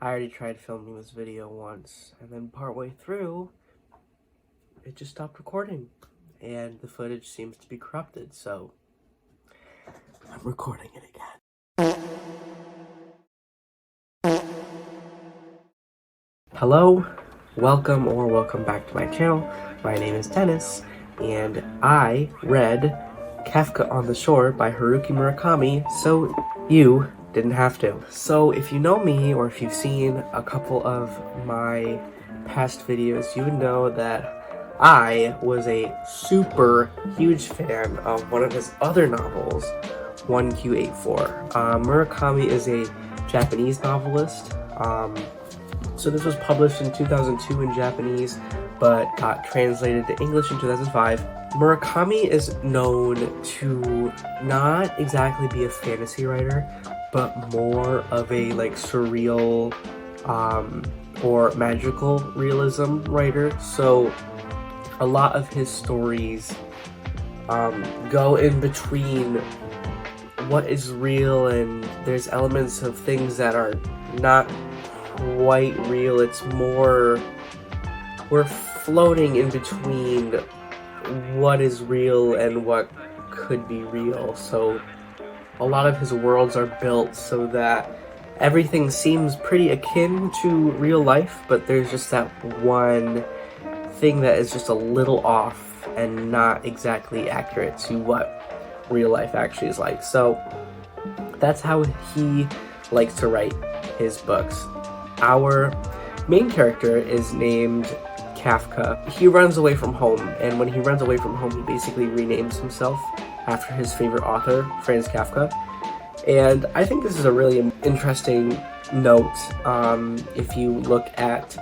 I already tried filming this video once, and then partway through, it just stopped recording, and the footage seems to be corrupted, so I'm recording it again. Hello, welcome back to my channel. My name is Dennis, and I read Kafka on the Shore by Haruki Murakami, so you didn't have to. So if you know me, or if you've seen a couple of my past videos, you would know that I was a super huge fan of one of his other novels, 1Q84. Murakami is a Japanese novelist. So this was published in 2002 in Japanese, but got translated to English in 2005. Murakami is known to not exactly be a fantasy writer, but more of a surreal or magical realism writer. So a lot of his stories go in between what is real, and there's elements of things that are not quite real. It's more, we're floating in between what is real and what could be real. So a lot of his worlds are built so that everything seems pretty akin to real life, but there's just that one thing that is just a little off and not exactly accurate to what real life actually is like. So that's how he likes to write his books. Our main character is named Kafka. He runs away from home, and when he runs away from home, he basically renames himself after his favorite author, Franz Kafka. And I think this is a really interesting note. If you look at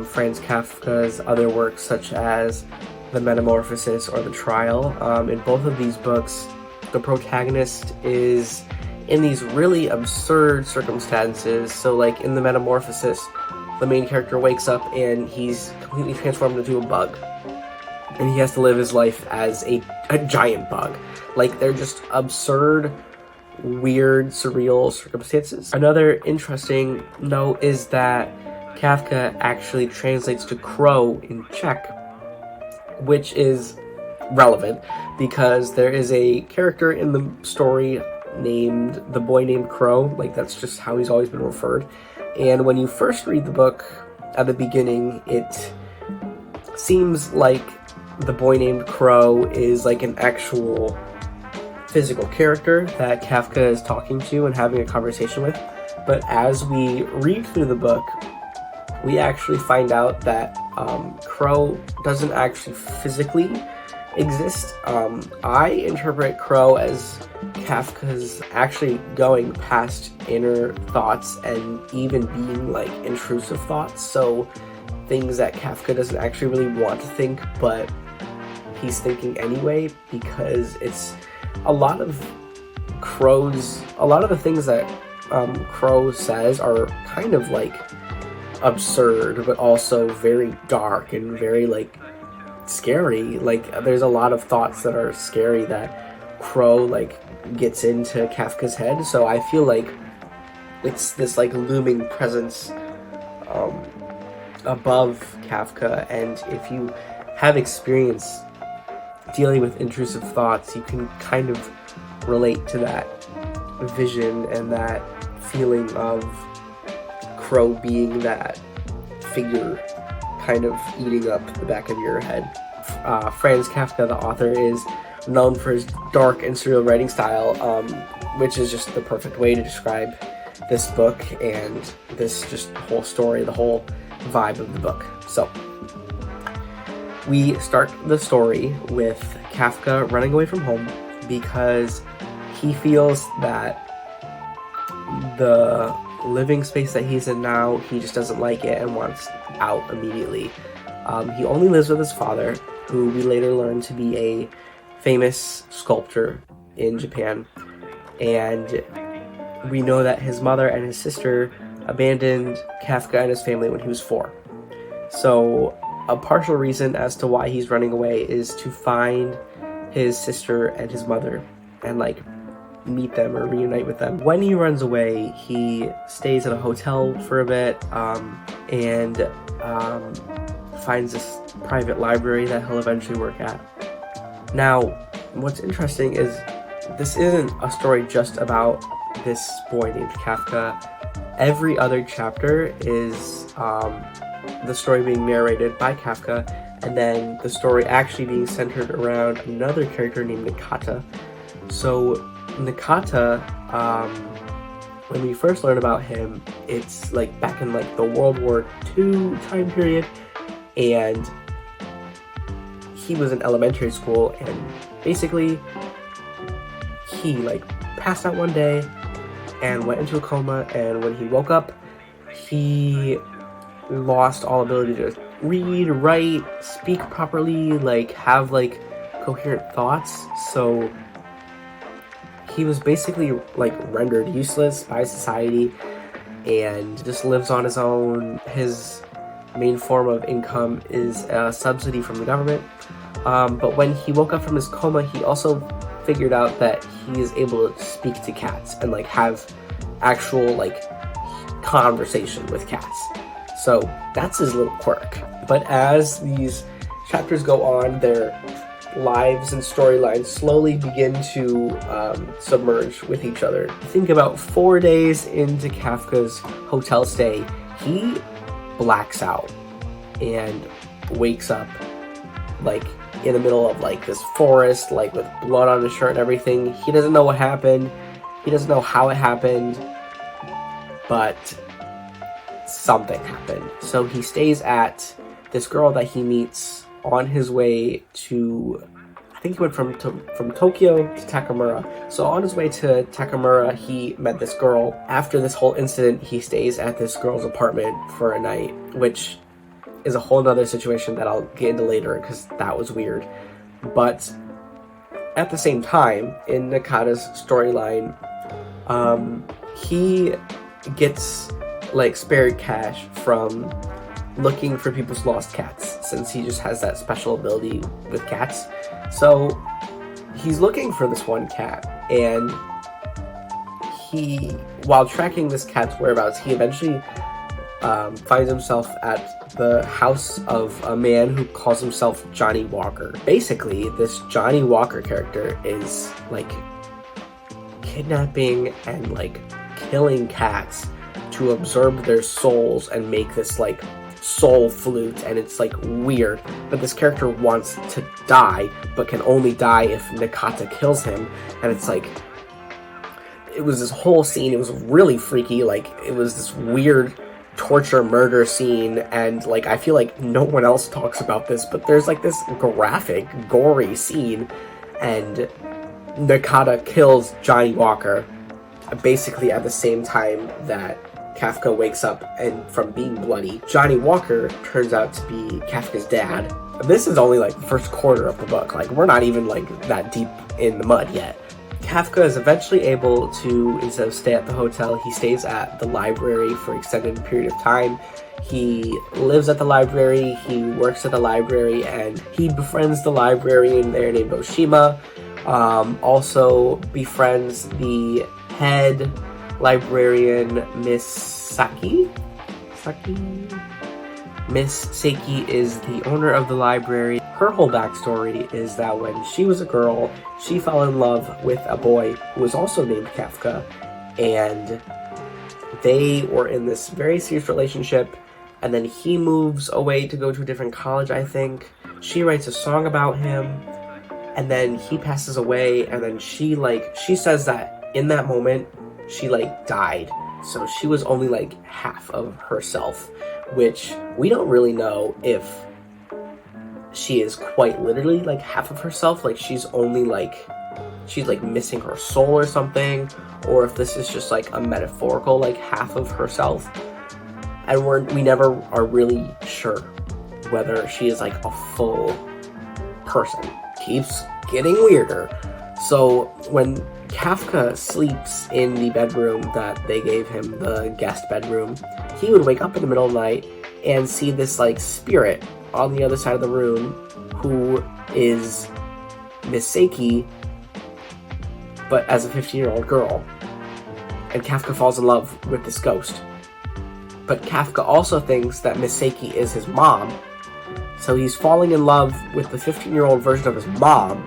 Franz Kafka's other works, such as The Metamorphosis or The Trial, in both of these books, the protagonist is in these really absurd circumstances. So like in The Metamorphosis, the main character wakes up and he's completely transformed into a bug, and he has to live his life as a giant bug. Like, they're just absurd, weird, surreal circumstances. Another interesting note is that Kafka actually translates to crow in Czech, which is relevant because there is a character in the story named the boy named Crow. Like, that's just how he's always been referred. And when you first read the book at the beginning, it seems like the boy named Crow is like an actual physical character that Kafka is talking to and having a conversation with. But as we read through the book, we actually find out that Crow doesn't actually physically exist. I interpret Crow as Kafka's actually going past inner thoughts and even being like intrusive thoughts. So things that Kafka doesn't actually really want to think, but he's thinking anyway, because it's a lot of the things that Crow says are kind of like absurd, but also very dark and very like scary. Like, there's a lot of thoughts that are scary that Crow like gets into Kafka's head. So I feel like it's this like looming presence above Kafka, and if you have experience dealing with intrusive thoughts, you can kind of relate to that vision and that feeling of Crow being that figure kind of eating up the back of your head. Franz Kafka, the author, is known for his dark and surreal writing style, which is just the perfect way to describe this book and this just whole story, the whole vibe of the book. So we start the story with Kafka running away from home because he feels that the living space that he's in now, he just doesn't like it and wants out immediately. He only lives with his father, who we later learn to be a famous sculptor in Japan, and we know that his mother and his sister abandoned Kafka and his family when he was 4. So a partial reason as to why he's running away is to find his sister and his mother and like meet them or reunite with them. When he runs away, he stays at a hotel for a bit, and finds this private library that he'll eventually work at. Now, what's interesting is this isn't a story just about this boy named Kafka. Every other chapter is the story being narrated by Kafka, and then the story actually being centered around another character named Nakata. So Nakata, when we first learn about him, it's like back in like the World War II time period, and he was in elementary school, and basically he like passed out one day and went into a coma, and when he woke up, he lost all ability to read, write, speak properly, like have like coherent thoughts. So he was basically like rendered useless by society and just lives on his own. His main form of income is a subsidy from the government. But when he woke up from his coma, he also figured out that he is able to speak to cats and like have actual like conversation with cats. So that's his little quirk. But as these chapters go on, their lives and storylines slowly begin to submerge with each other. Think about 4 days into Kafka's hotel stay, he blacks out and wakes up like in the middle of like this forest, like with blood on his shirt and everything. He doesn't know what happened. He doesn't know how it happened, but something happened. So he stays at this girl that he meets on his way to, I think he went from Tokyo to Takamura. So on his way to Takamura, he met this girl. After this whole incident, he stays at this girl's apartment for a night, which is a whole nother situation that I'll get into later because that was weird. But at the same time, in Nakata's storyline, he gets like spared cash from looking for people's lost cats, since he just has that special ability with cats. So he's looking for this one cat, and while tracking this cat's whereabouts, he eventually finds himself at the house of a man who calls himself Johnny Walker. Basically, this Johnny Walker character is like kidnapping and like killing cats to absorb their souls and make this like soul flute, and it's like weird. But this character wants to die, but can only die if Nakata kills him, and it's like, it was this whole scene. It was really freaky. Like, it was this weird torture murder scene, and like I feel like no one else talks about this, but there's like this graphic, gory scene, and Nakata kills Johnny Walker basically at the same time that Kafka wakes up, and from being bloody, Johnny Walker turns out to be Kafka's dad. This is only like the first quarter of the book. Like, we're not even like that deep in the mud yet. Kafka is eventually able to, instead of stay at the hotel, he stays at the library for an extended period of time. He lives at the library, he works at the library, and he befriends the librarian there named Oshima. Also befriends the head librarian, Miss Saki? Miss Saki is the owner of the library. Her whole backstory is that when she was a girl, she fell in love with a boy who was also named Kafka, and they were in this very serious relationship, and then he moves away to go to a different college, I think. She writes a song about him, and then he passes away, and then she says that in that moment, she like died. So she was only like half of herself, which we don't really know if she is quite literally like half of herself, like she's missing her soul or something, or if this is just like a metaphorical like half of herself, and we never are really sure whether she is like a full person. Keeps getting weirder. So when Kafka sleeps in the bedroom that they gave him, the guest bedroom, he would wake up in the middle of the night and see this like spirit on the other side of the room, who is Miss Saki, but as a 15-year-old girl. And Kafka falls in love with this ghost. But Kafka also thinks that Misaki is his mom, so he's falling in love with the 15-year-old version of his mom.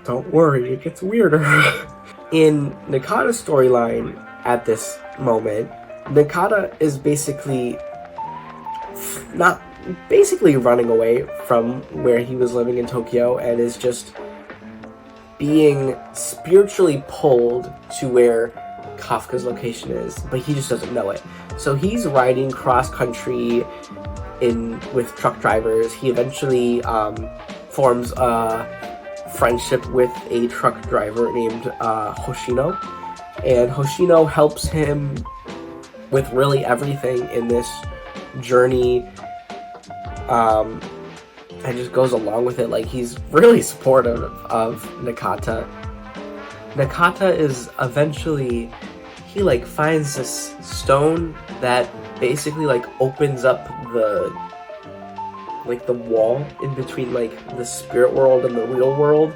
Don't worry, it gets weirder. In Nakata's storyline at this moment, Nakata is basically running away from where he was living in Tokyo and is just being spiritually pulled to where Kafka's location is, but he just doesn't know it. So he's riding cross-country with truck drivers. He eventually forms a friendship with a truck driver named Hoshino, and Hoshino helps him with really everything in this journey, and just goes along with it. Like, he's really supportive of Nakata. Nakata is eventually, he like finds this stone that basically like opens up the wall in between like the spirit world and the real world,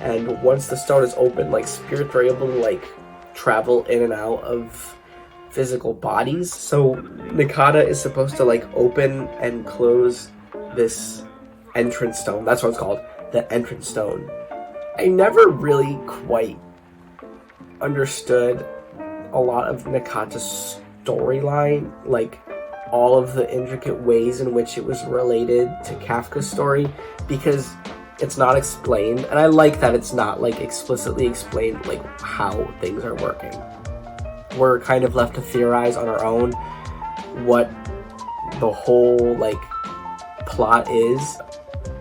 and once the stone is open, like spirits are able to like travel in and out of physical bodies. So Nakata is supposed to like open and close this entrance stone. That's what it's called, the entrance stone. I never really quite understood a lot of Nakata's storyline, like all of the intricate ways in which it was related to Kafka's story, because it's not explained, and I like that it's not like explicitly explained like how things are working. We're kind of left to theorize on our own what the whole like plot is.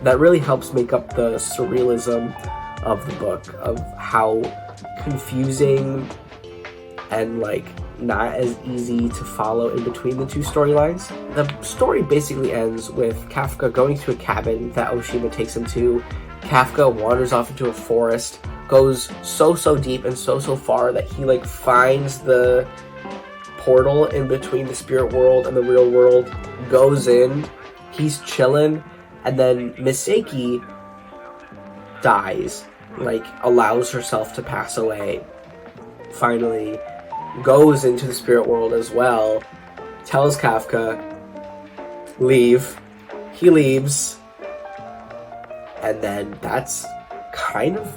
That really helps make up the surrealism of the book, of how confusing and like not as easy to follow in between the two storylines. The story basically ends with Kafka going to a cabin that Oshima takes him to. Kafka wanders off into a forest, goes so deep and so far that he like finds the portal in between the spirit world and the real world, goes in, he's chilling, and then Misaki dies, like allows herself to pass away, finally goes into the spirit world as well, tells Kafka, leave, he leaves, and then that's kind of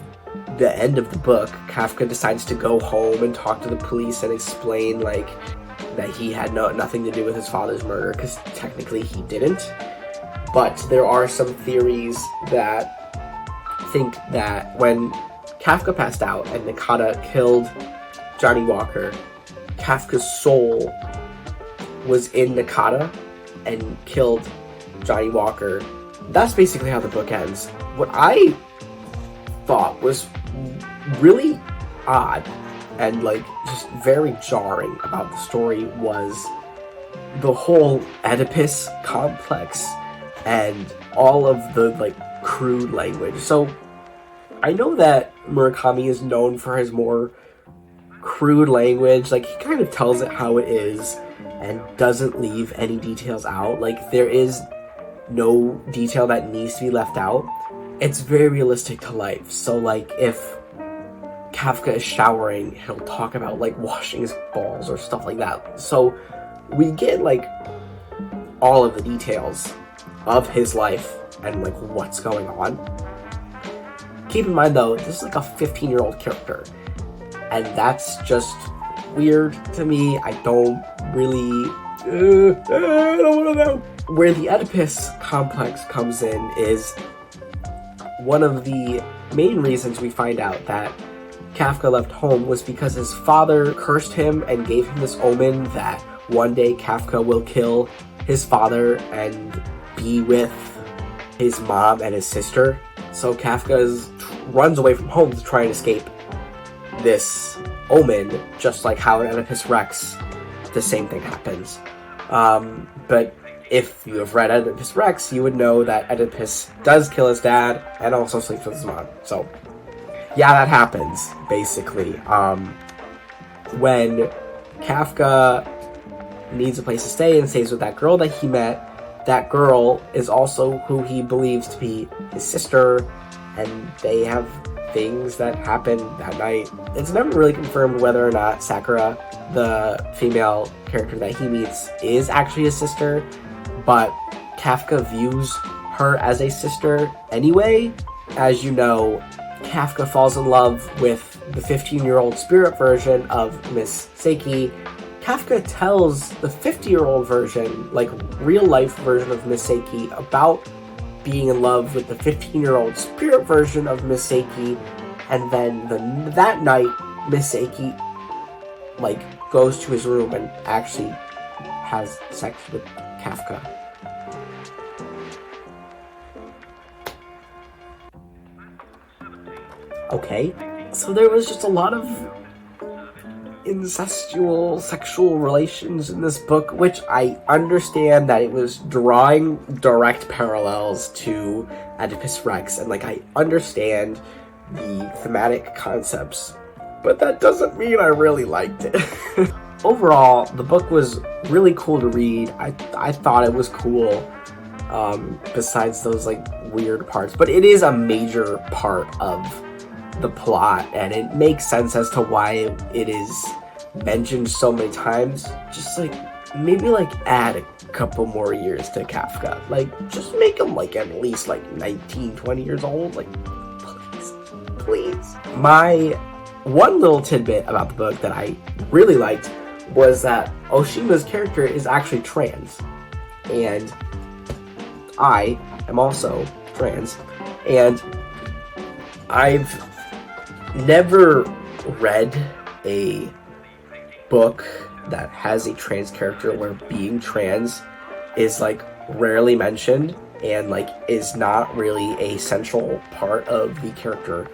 the end of the book. Kafka decides to go home and talk to the police and explain like that he had nothing to do with his father's murder, because technically he didn't. But there are some theories that think that when Kafka passed out and Nakata killed Johnny Walker, Kafka's soul was in Nakata and killed Johnny Walker. That's basically how the book ends. What I thought was really odd and like just very jarring about the story was the whole Oedipus complex and all of the like crude language. So I know that Murakami is known for his more crude language, like he kind of tells it how it is and doesn't leave any details out. Like there is no detail that needs to be left out. It's very realistic to life. So like if Kafka is showering, he'll talk about like washing his balls or stuff like that. So we get like all of the details of his life and like what's going on. Keep in mind though, this is like a 15-year-old character, and that's just weird to me. I don't really I don't want to know. Where the Oedipus complex comes in is one of the main reasons we find out that Kafka left home was because his father cursed him and gave him this omen that one day Kafka will kill his father and be with his mom and his sister. So Kafka runs away from home to try and escape this omen, just like how in Oedipus Rex, the same thing happens. But if you have read Oedipus Rex, you would know that Oedipus does kill his dad and also sleeps with his mom. So yeah, that happens, basically. When Kafka needs a place to stay and stays with that girl that he met, that girl is also who he believes to be his sister, and they have things that happen that night. It's never really confirmed whether or not Sakura, the female character that he meets, is actually his sister, but Kafka views her as a sister anyway. As you know, Kafka falls in love with the 15-year-old spirit version of Miss Seiki. Kafka tells the 50-year-old version, like real-life version of Miss Seiki, about being in love with the 15-year-old spirit version of Miss Seiki, and then that night, Miss Seiki, like, goes to his room and actually has sex with Kafka. Okay, so there was just a lot of incestual sexual relations in this book, which I understand that it was drawing direct parallels to Oedipus Rex, and like I understand the thematic concepts, but that doesn't mean I really liked it. Overall, the book was really cool to read. I thought it was cool, besides those like weird parts, but it is a major part of the plot, and it makes sense as to why it is mentioned so many times. Just like maybe like add a couple more years to Kafka, like just make him like at least like 19-20 years old, like please. My one little tidbit about the book that I really liked was that Oshima's character is actually trans, and I am also trans, and I've never read a book that has a trans character where being trans is like rarely mentioned and like is not really a central part of the character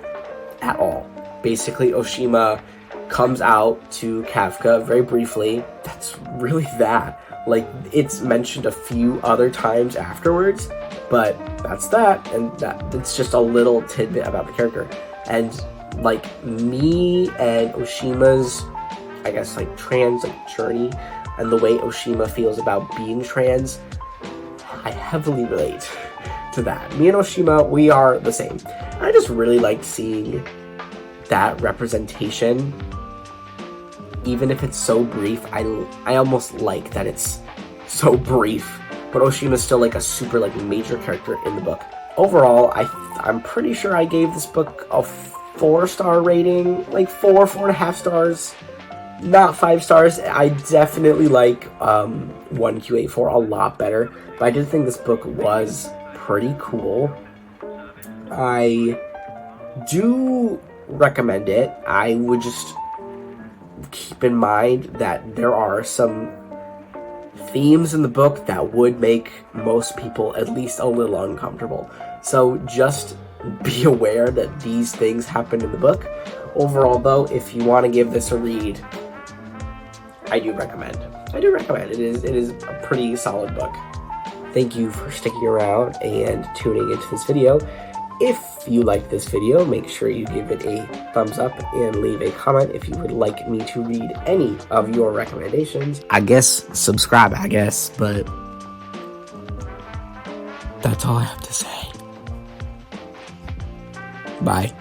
at all. Basically, Oshima comes out to Kafka very briefly. That's really that. Like, it's mentioned a few other times afterwards, but that's that, and it's just a little tidbit about the character. And like me and Oshima's, I guess, like trans like journey and the way Oshima feels about being trans, I heavily relate to that. Me and Oshima, we are the same. I just really liked seeing that representation, even if it's so brief. I almost like that it's so brief, but Oshima's still like a super like major character in the book. Overall, I'm pretty sure I gave this book a 4-star rating, like 4.5 stars, not 5 stars. I definitely like 1Q84 a lot better, but I did think this book was pretty cool. I do recommend it. I would just keep in mind that there are some themes in the book that would make most people at least a little uncomfortable. So just be aware that these things happen in the book. Overall, though, if you want to give this a read, I do recommend. It is a pretty solid book. Thank you for sticking around and tuning into this video. If you like this video, make sure you give it a thumbs up and leave a comment if you would like me to read any of your recommendations. I guess subscribe, but that's all I have to say. Bye.